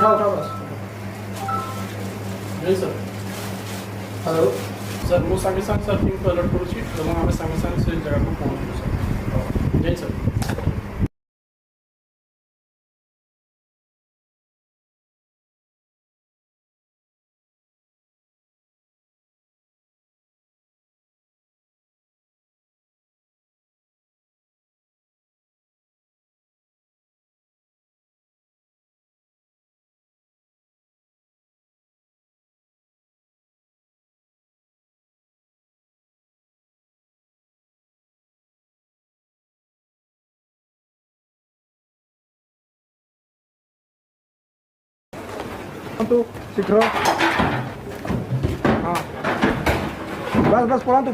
उठा उठा बस नहीं सर हेलो सर ମୁଁ ସାଙ୍ଗେ ସାଙ୍ଗେ ସାର୍ ଟିମ୍କୁ ଆଲର୍ଟ କରୁଛି ଏବଂ ଆମେ ସାଙ୍ଗେ ସାଙ୍ଗେ ସେ ଜାଗାକୁ ପହଞ୍ଚିବୁ ସାର୍ ଜୟ ସାର୍ तू शीघ्र हाँ बस बस पढ़ातु